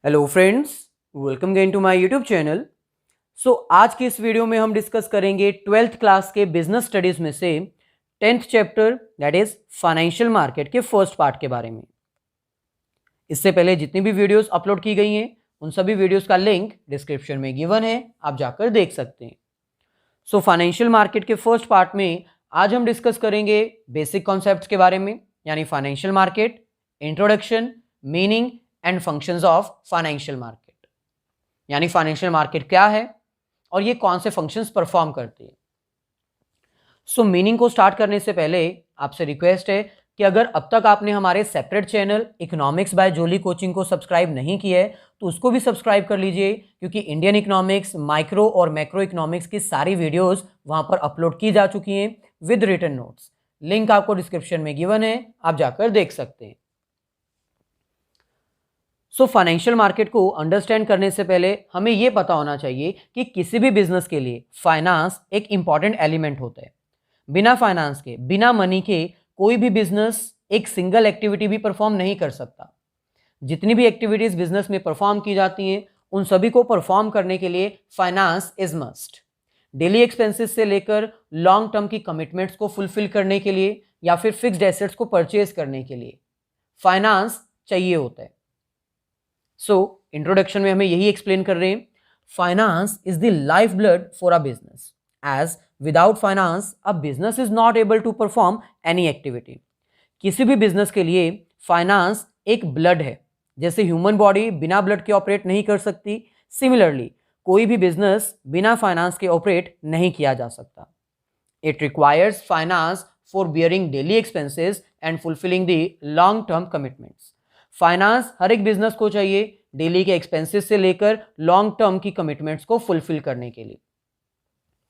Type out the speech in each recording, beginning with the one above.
Hello friends, welcome again to my YouTube channel. आज की इस वीडियो में हम डिस्कस करेंगे 12th क्लास के बिजनेस स्टडीज में से 10th chapter that is financial market के फर्स्ट पार्ट के बारे में। इससे पहले जितनी भी वीडियोस अपलोड की गई हैं उन सभी वीडियोस का लिंक डिस्क्रिप्शन में गिवन है, आप जाकर देख सकते हैं। फाइनेंशियल मार्केट के फर्स्ट पार्ट में आज हम डिस्कस करेंगे बेसिक कॉन्सेप्ट्स के बारे में, यानी financial market, introduction, meaning and functions of financial market, यानी फाइनेंशियल मार्केट क्या है और ये कौन से फंक्शंस परफॉर्म करती है। मीनिंग को स्टार्ट करने से पहले आपसे रिक्वेस्ट है कि अगर अब तक आपने हमारे सेपरेट चैनल इकोनॉमिक्स बाय जोली कोचिंग को सब्सक्राइब नहीं किया है तो उसको भी सब्सक्राइब कर लीजिए, क्योंकि इंडियन इकोनॉमिक्स, माइक्रो और मैक्रो इकोनॉमिक्स की सारी वीडियोस वहां पर अपलोड की जा चुकी हैं विद रिटन नोट्स। लिंक आपको डिस्क्रिप्शन में गिवन है, आप जाकर देख सकते हैं। फाइनेंशियल मार्केट को अंडरस्टैंड करने से पहले हमें यह पता होना चाहिए कि किसी भी बिजनेस के लिए फाइनेंस एक इंपॉर्टेंट एलिमेंट होता है। बिना फाइनेंस के, बिना मनी के कोई भी बिजनेस एक सिंगल एक्टिविटी भी परफॉर्म नहीं कर सकता। जितनी भी एक्टिविटीज बिजनेस में परफॉर्म की जाती हैं उन सभी को परफॉर्म करने के लिए finance is must. Daily expenses से लेकर लॉन्ग टर्म की कमिटमेंट्स को फुलफिल करने के लिए या फिर फिक्स्ड एसेट्स को परचेज करने के लिए फाइनेंस चाहिए होता है। इंट्रोडक्शन में हमें यही एक्सप्लेन कर रहे हैं, finance is the life blood for a business, as without finance a business is not able to perform any activity. किसी भी बिजनेस के लिए फाइनेंस एक ब्लड है, जैसे ह्यूमन बॉडी बिना ब्लड के ऑपरेट नहीं कर सकती, सिमिलरली कोई भी बिजनेस बिना फाइनेंस के ऑपरेट नहीं किया जा सकता। It requires finance for bearing daily expenses and fulfilling the long term commitments. Finance हर एक बिजनेस को चाहिए डेली के एक्सपेंसेस से लेकर लॉन्ग टर्म की कमिटमेंट्स को फुलफिल करने के लिए।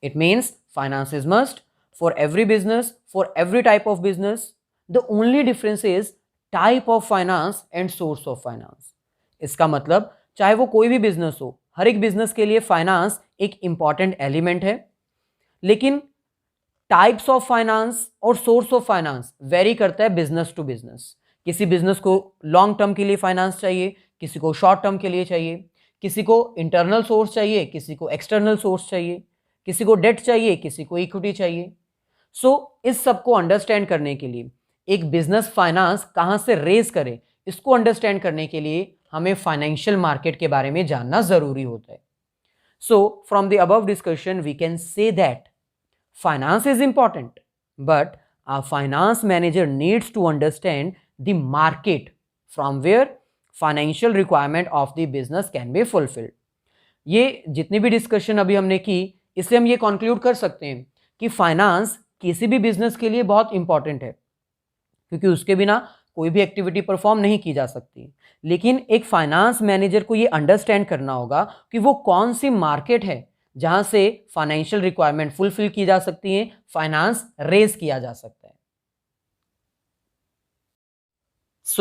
It means finance is must for every business, for every type of business. The only difference is type of finance and source of finance. इसका मतलब चाहे वो कोई भी बिजनेस हो, हर एक बिजनेस के लिए फाइनेंस एक इंपॉर्टेंट एलिमेंट है, लेकिन टाइप्स ऑफ फाइनेंस और सोर्स ऑफ फाइनेंस वेरी करता है बिजनेस टू बिजनेस। किसी बिजनेस को लॉन्ग टर्म के लिए फाइनेंस चाहिए, किसी को शॉर्ट टर्म के लिए चाहिए, किसी को इंटरनल सोर्स चाहिए, किसी को एक्सटर्नल सोर्स चाहिए, किसी को डेट चाहिए, किसी को इक्विटी चाहिए। इस सब को अंडरस्टैंड करने के लिए, एक बिजनेस फाइनेंस कहां से रेज करे, इसको अंडरस्टैंड करने के लिए हमें फाइनेंशियल मार्केट के बारे में जानना जरूरी होता है। From the above discussion we can say that finance is important, but a finance manager needs to understand the market from where financial requirement of the business can be fulfilled. ये जितनी भी डिस्कशन अभी हमने की, इससे हम ये conclude कर सकते हैं कि फाइनेंस किसी भी बिजनेस के लिए बहुत इंपॉर्टेंट है, क्योंकि उसके बिना कोई भी एक्टिविटी परफॉर्म नहीं की जा सकती। लेकिन एक फाइनेंस मैनेजर को ये अंडरस्टैंड करना होगा कि वो कौन सी मार्केट है जहां से फाइनेंशियल रिक्वायरमेंट फुलफिल की जा सकती है, फाइनेंस रेज किया जा सकता है।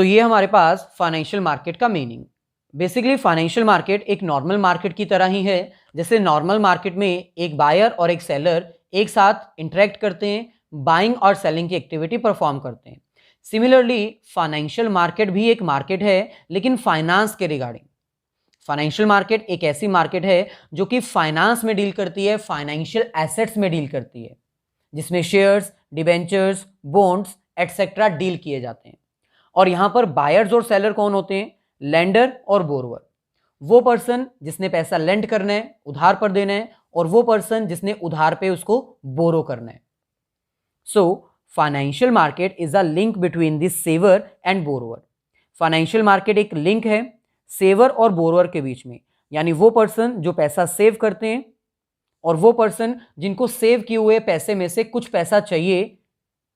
ये हमारे पास फाइनेंशियल मार्केट का मीनिंग। बेसिकली फाइनेंशियल मार्केट एक नॉर्मल मार्केट की तरह ही है। जैसे नॉर्मल मार्केट में एक बायर और एक सेलर एक साथ इंटरेक्ट करते हैं, बाइंग और सेलिंग की एक्टिविटी परफॉर्म करते हैं। सिमिलरली फाइनेंशियल मार्केट भी एक मार्केट है, लेकिन फाइनेंस के रिगार्डिंग। फाइनेंशियल मार्केट एक ऐसी मार्केट है जो कि फाइनेंस में डील करती है, फाइनेंशियल एसेट्स में डील करती है, जिसमें shares, debentures, bonds etcetera deal किए जाते हैं। और यहां पर बायर्स और सेलर कौन होते हैं? लेंडर और बोरोवर। वो पर्सन जिसने पैसा लेंड करना है, उधार पर देना है, और वो पर्सन जिसने उधार पे उसको बोरो करना है। Financial market is a link between the saver and borrower. Financial market एक लिंक है सेवर और बोरोवर के बीच में, यानी वो पर्सन जो पैसा सेव करते हैं और वो पर्सन जिनको सेव किए हुए पैसे में से कुछ पैसा चाहिए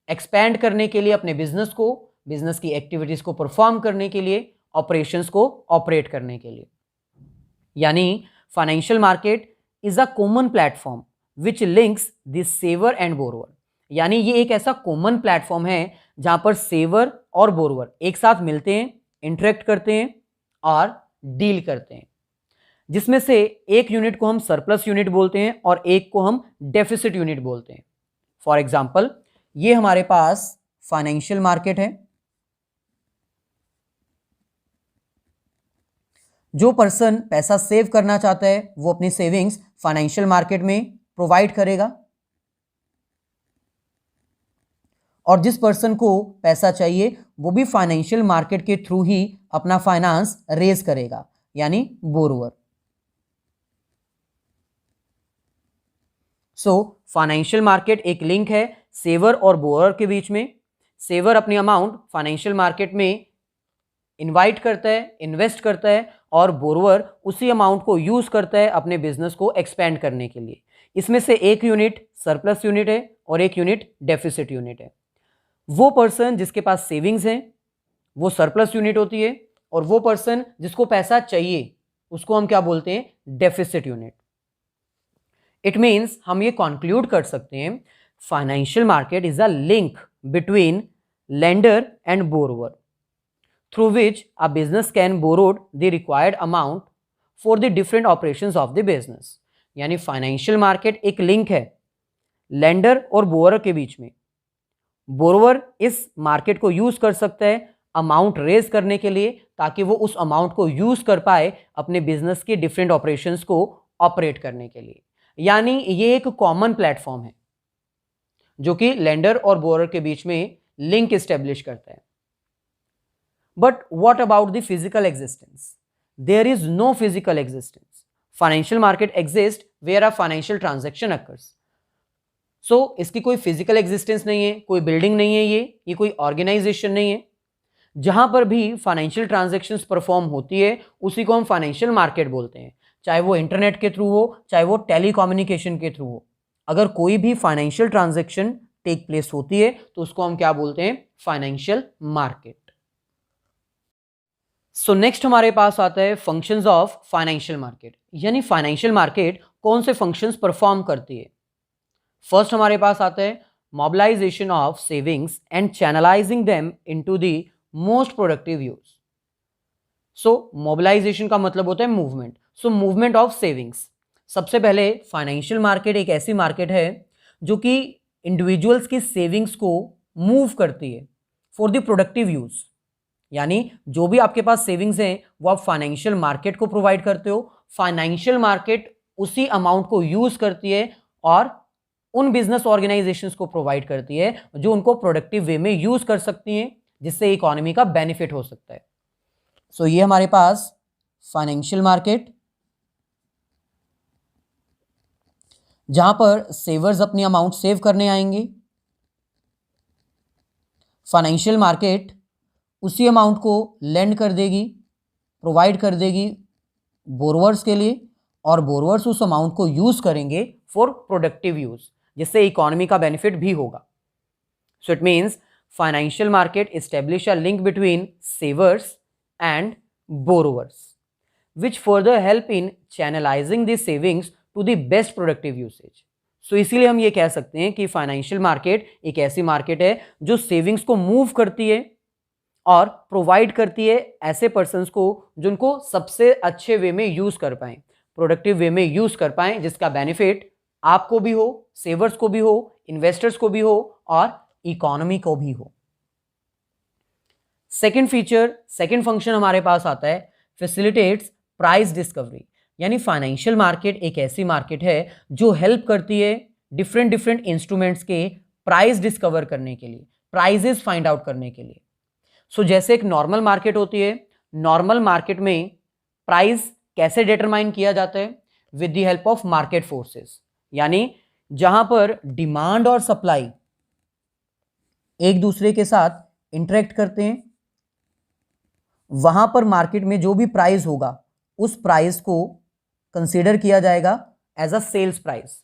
एक्सपैंड करने के लिए, अपने बिजनेस को, बिजनेस की एक्टिविटीज को परफॉर्म करने के लिए, ऑपरेशंस को ऑपरेट करने के लिए। यानी financial market is a common platform which links the saver and borrower. यानी ये एक ऐसा कॉमन प्लेटफॉर्म है जहां पर सेवर और बोरोवर एक साथ मिलते हैं, इंटरेक्ट करते हैं और डील करते हैं, जिसमें से एक यूनिट को हम सरप्लस यूनिट बोलते हैं और एक को हम डेफिसिट यूनिट बोलते हैं। फॉर एग्जाम्पल, ये हमारे पास फाइनेंशियल मार्केट है जो पर्सन पैसा सेव करना चाहता है वो अपनी सेविंग्स फाइनेंशियल मार्केट में प्रोवाइड करेगा, और जिस पर्सन को पैसा चाहिए वो भी फाइनेंशियल मार्केट के थ्रू ही अपना फाइनेंस रेज करेगा, यानी बोरोवर। सो फाइनेंशियल मार्केट एक लिंक है सेवर और बोरोवर के बीच में। सेवर अपनी अमाउंट फाइनेंशियल मार्केट में इनवाइट करता है, इन्वेस्ट करता है, और बोरोवर उसी अमाउंट को यूज करता है अपने बिजनेस को एक्सपेंड करने के लिए। इसमें से एक यूनिट सरप्लस यूनिट है और एक यूनिट डेफिसिट यूनिट है। वो पर्सन जिसके पास सेविंग्स हैं वो सरप्लस यूनिट होती है, और वो पर्सन जिसको पैसा चाहिए उसको हम क्या बोलते हैं, डेफिसिट यूनिट। इट मीन्स हम ये कंक्लूड कर सकते हैं financial market is a link between lender and borrower through which a business can borrow the required amount for the different operations of the business। यानी फाइनेंशियल मार्केट एक link है lender और borrower के बीच में। बोरोवर इस market को use कर सकता है अमाउंट रेज करने के लिए, ताकि वो उस अमाउंट को यूज कर पाए अपने बिजनेस के डिफरेंट ऑपरेशंस को ऑपरेट करने के लिए। यानी ये एक कॉमन प्लेटफॉर्म है जो कि लेंडर और बोरोवर के बीच में लिंक एस्टेब्लिश करता है। But what about the physical existence? There is no physical existence. Financial market exists where a financial transaction occurs. So इसकी कोई physical existence नहीं है, कोई building नहीं है, ये कोई organization नहीं है। जहां पर भी financial transactions perform होती है उसी को हम financial market बोलते हैं, चाहे वो इंटरनेट के थ्रू हो, चाहे वो टेलीकम्युनिकेशन के थ्रू हो। अगर कोई भी फाइनेंशियल ट्रांजेक्शन टेक प्लेस होती है तो उसको हम क्या बोलते हैं, फाइनेंशियल मार्केट। सो नेक्स्ट हमारे पास आता है फंक्शंस ऑफ फाइनेंशियल मार्केट, यानी फाइनेंशियल मार्केट कौन से फंक्शंस परफॉर्म करती है। फर्स्ट हमारे पास आता है mobilisation of savings and channelising them into the most productive use. So mobilisation का मतलब होता है movement. So movement of savings, सबसे पहले फाइनेंशियल मार्केट एक ऐसी मार्केट है जो कि इंडिविजुअल्स की सेविंग्स को मूव करती है फॉर द प्रोडक्टिव यूज। यानी जो भी आपके पास सेविंग्स हैं वो आप फाइनेंशियल मार्केट को प्रोवाइड करते हो, फाइनेंशियल मार्केट उसी अमाउंट को यूज करती है और उन बिजनेस ऑर्गेनाइजेशंस को प्रोवाइड करती है जो उनको प्रोडक्टिव वे में यूज कर सकती हैं, जिससे इकोनॉमी का बेनिफिट हो सकता है। सो ये हमारे पास फाइनेंशियल मार्केट, जहां पर सेवर्स अपनी अमाउंट सेव करने आएंगे, फाइनेंशियल मार्केट उसी अमाउंट को लेंड कर देगी, प्रोवाइड कर देगी बोरोवर्स के लिए, और बोरोवर्स उस अमाउंट को यूज करेंगे फॉर प्रोडक्टिव यूज, जिससे इकोनॉमी का बेनिफिट भी होगा। So it means financial market establish a link between savers and borrowers which further help in channelising the savings to the best productive usage. So इसीलिए हम ये कह सकते हैं कि फाइनेंशियल मार्केट एक ऐसी मार्केट है जो सेविंग्स को मूव करती है और प्रोवाइड करती है ऐसे पर्सन्स को जिनको सबसे अच्छे वे में यूज कर पाएं, प्रोडक्टिव वे में यूज कर पाएं, जिसका बेनिफिट आपको भी हो, सेवर्स को भी हो, इन्वेस्टर्स को भी हो और इकोनॉमी को भी हो। सेकंड फीचर, सेकंड फंक्शन हमारे पास आता है फैसिलिटेट्स प्राइस डिस्कवरी। यानी फाइनेंशियल मार्केट एक ऐसी मार्केट है जो हेल्प करती है डिफरेंट इंस्ट्रूमेंट्स के प्राइस डिस्कवर करने के लिए, प्राइजेस फाइंड आउट करने के लिए। सो जैसे एक नॉर्मल मार्केट होती है, नॉर्मल मार्केट में प्राइस कैसे डिटरमाइन किया जाता है, with the help of market forces. यानी जहां पर डिमांड और सप्लाई एक दूसरे के साथ इंटरेक्ट करते हैं, वहां पर मार्केट में जो भी प्राइस होगा उस प्राइस को कंसीडर किया जाएगा as a sales price.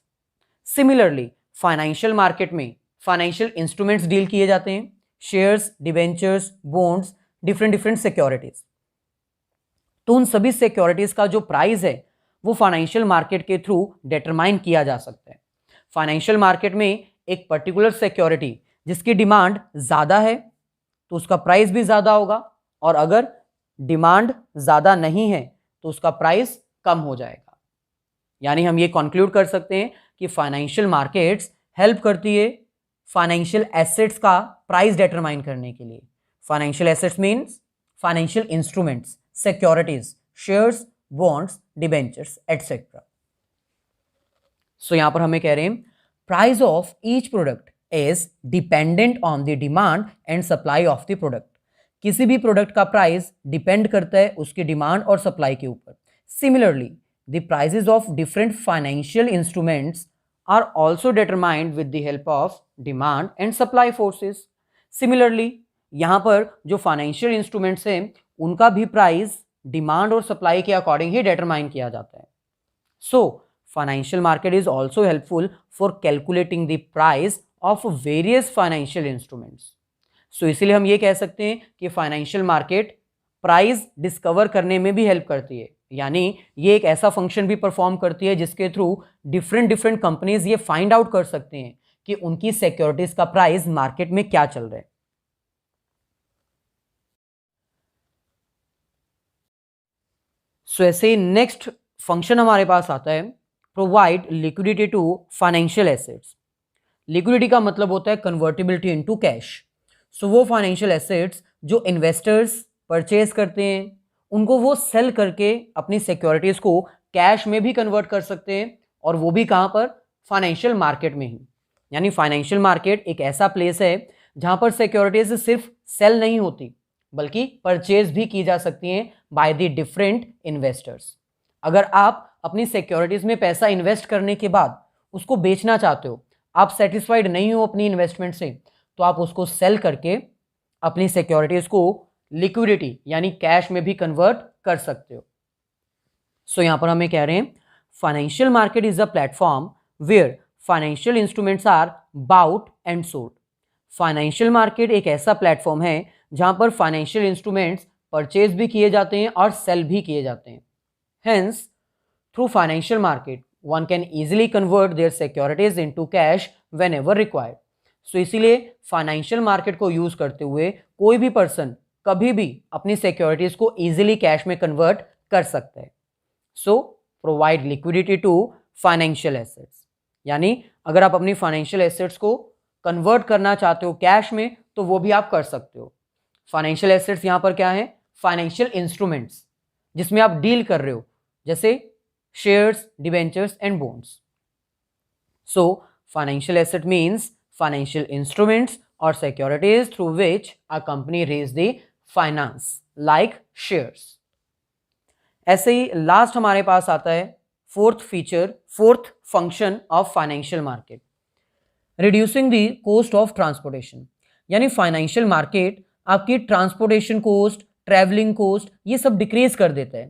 Similarly financial market में फाइनेंशियल इंस्ट्रूमेंट्स डील किए जाते हैं, shares, debentures, bonds, different securities. तो उन सभी सिक्योरिटीज का जो प्राइस है वो फाइनेंशियल मार्केट के थ्रू डिटरमाइन किया जा सकता है। फाइनेंशियल मार्केट में एक पर्टिकुलर सिक्योरिटी जिसकी डिमांड ज्यादा है तो उसका प्राइस भी ज्यादा होगा, और अगर डिमांड ज्यादा नहीं है तो उसका प्राइस कम हो जाएगा। यानी हम ये कंक्लूड कर सकते हैं कि फाइनेंशियल मार्केट्स हेल्प करती है फाइनेंशियल एसेट्स का प्राइस डिटरमाइन करने के लिए। Financial assets means financial instruments, securities shares, bonds, debentures et cetera. So यहां पर हमें कह रहे हैं price of each product is dependent on the demand and supply of the product. किसी भी प्रोडक्ट का प्राइस डिपेंड करता है उसकी डिमांड और सप्लाई के ऊपर। Similarly the prices of different financial instruments are also determined with the help of demand and supply forces. Similarly यहाँ पर जो फाइनेंशियल इंस्ट्रूमेंट्स हैं उनका भी प्राइस डिमांड और सप्लाई के अकॉर्डिंग ही डिटरमाइन किया जाता है। सो financial market is also helpful for calculating the price of various financial instruments. So इसीलिए हम ये कह सकते हैं कि फाइनेंशियल मार्केट प्राइस डिस्कवर करने में भी हेल्प करती है, यानी ये एक ऐसा फंक्शन भी परफॉर्म करती है जिसके थ्रू डिफरेंट कंपनीज ये फाइंड आउट कर सकते हैं कि उनकी सिक्योरिटीज का प्राइस मार्केट में क्या चल रहा है। सो ऐसे नेक्स्ट फंक्शन हमारे पास आता है provide liquidity to financial assets. Liquidity का मतलब होता है कन्वर्टिबिलिटी इनटू कैश। सो वो फाइनेंशियल एसेट्स जो इन्वेस्टर्स परचेज करते हैं उनको वो सेल करके अपनी सिक्योरिटीज को कैश में भी कन्वर्ट कर सकते हैं, और वो भी कहाँ पर, फाइनेंशियल मार्केट में ही। यानी फाइनेंशियल मार्केट एक ऐसा प्लेस है जहाँ पर सिक्योरिटीज सिर्फ सेल नहीं होती बल्कि परचेज भी की जा सकती हैं बाय द डिफरेंट इन्वेस्टर्स। अगर आप अपनी सिक्योरिटीज में पैसा इन्वेस्ट करने के बाद उसको बेचना चाहते हो, आप सेटिस्फाइड नहीं हो अपनी इन्वेस्टमेंट से, तो आप उसको सेल करके अपनी सिक्योरिटीज को लिक्विडिटी यानी कैश में भी कन्वर्ट कर सकते हो। सो यहां पर हमें कह रहे हैं financial market is a platform where financial instruments are bought and sold. Financial market एक ऐसा प्लेटफॉर्म है जहां पर फाइनेंशियल इंस्ट्रूमेंट्स परचेज भी किए जाते हैं और सेल भी किए जाते हैं। Hence, through financial market, one can easily convert their securities into cash whenever required. So इसीलिए फाइनेंशियल मार्केट को यूज करते हुए कोई भी पर्सन कभी भी अपनी सिक्योरिटीज को इजीली कैश में कन्वर्ट कर सकता है। So provide liquidity to financial assets, यानी अगर आप अपनी फाइनेंशियल एसेट्स को कन्वर्ट करना चाहते हो कैश में तो वो भी आप कर सकते हो। फाइनेंशियल एसेट्स यहाँ पर क्या है, फाइनेंशियल इंस्ट्रूमेंट्स जिसमें आप डील कर रहे हो, जैसे shares, debentures and bonds. So financial asset means financial instruments और securities through which a company raise the finance like shares. ऐसे ही लास्ट हमारे पास आता है fourth function of financial market, reducing the cost of transportation. यानी financial market आपकी transportation cost, travelling cost, ये सब डिक्रीज कर देता है,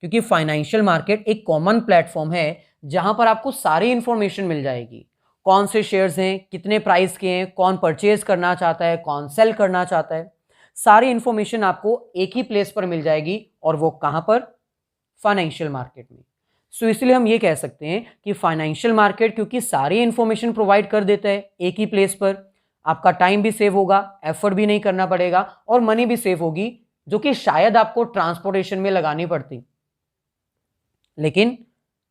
क्योंकि फाइनेंशियल मार्केट एक कॉमन प्लेटफॉर्म है जहां पर आपको सारी इंफॉर्मेशन मिल जाएगी। कौन से शेयर्स हैं, कितने प्राइस के हैं, कौन परचेज करना चाहता है, कौन सेल करना चाहता है, सारी इंफॉर्मेशन आपको एक ही प्लेस पर मिल जाएगी, और वो कहां पर, फाइनेंशियल मार्केट में। सो इसलिए हम ये कह सकते हैं कि फाइनेंशियल मार्केट क्योंकि सारी इंफॉर्मेशन प्रोवाइड कर देता है एक ही प्लेस पर, आपका टाइम भी सेव होगा, एफर्ट भी नहीं करना पड़ेगा, और मनी भी सेव होगी जो कि शायद आपको ट्रांसपोर्टेशन में लगानी पड़ती। लेकिन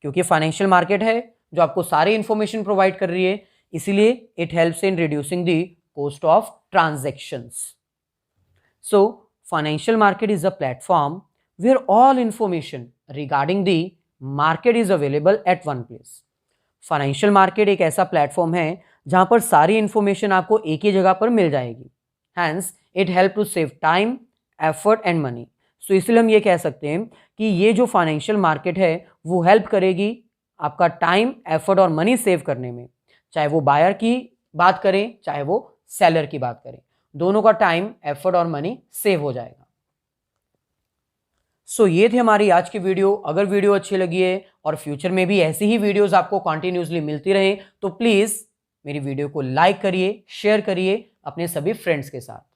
क्योंकि फाइनेंशियल मार्केट है जो आपको सारी इंफॉर्मेशन प्रोवाइड कर रही है, इसीलिए it helps in reducing the cost of transactions. So financial market is a platform where all information regarding the market is available at one place. Financial market एक ऐसा प्लेटफॉर्म है जहां पर सारी इंफॉर्मेशन आपको एक ही जगह पर मिल जाएगी। Hence it help to save time, effort and money. So इसलिए हम ये कह सकते हैं कि ये जो फाइनेंशियल मार्केट है वो हेल्प करेगी आपका टाइम, एफर्ट और मनी सेव करने में, चाहे वो बायर की बात करें चाहे वो सेलर की बात करें, दोनों का टाइम, एफर्ट और मनी सेव हो जाएगा। सो ये थी हमारी आज की वीडियो। अगर वीडियो अच्छी लगी है और फ्यूचर में भी ऐसी ही वीडियोस आपको कॉन्टिन्यूसली मिलती रहे तो प्लीज़ मेरी वीडियो को लाइक करिए, शेयर करिए अपने सभी फ्रेंड्स के साथ।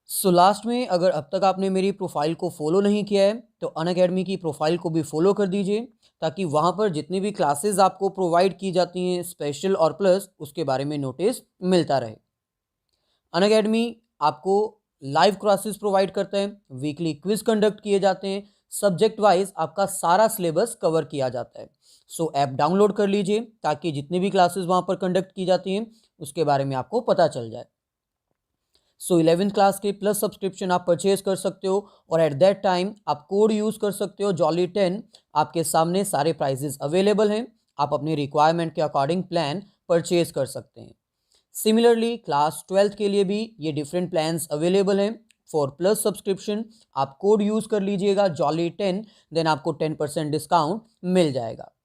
सो लास्ट में अगर अब तक आपने मेरी प्रोफाइल को फॉलो नहीं किया है तो अनअकैडमी की प्रोफाइल को भी फॉलो कर दीजिए, ताकि वहाँ पर जितनी भी क्लासेस आपको प्रोवाइड की जाती हैं स्पेशल और प्लस, उसके बारे में नोटिस मिलता रहे। अनअकैडमी आपको लाइव क्लासेस प्रोवाइड करता है, वीकली क्विज कंडक्ट किए जाते हैं, सब्जेक्ट वाइज आपका सारा सिलेबस कवर किया जाता है। सो ऐप डाउनलोड कर लीजिए ताकि जितनी भी क्लासेस वहाँ पर कंडक्ट की जाती हैं उसके बारे में आपको पता चल जाए। सो 11th क्लास के प्लस सब्सक्रिप्शन आप परचेज कर सकते हो और एट दैट टाइम आप कोड यूज़ कर सकते हो जॉली10। आपके सामने सारे प्राइजेस अवेलेबल हैं, आप अपनी रिक्वायरमेंट के अकॉर्डिंग प्लान परचेज कर सकते हैं। सिमिलरली क्लास 12th के लिए भी ये डिफरेंट प्लान्स अवेलेबल हैं। फॉर प्लस सब्सक्रिप्शन आप कोड यूज़ कर लीजिएगा जॉली10, देन आपको 10% डिस्काउंट मिल जाएगा।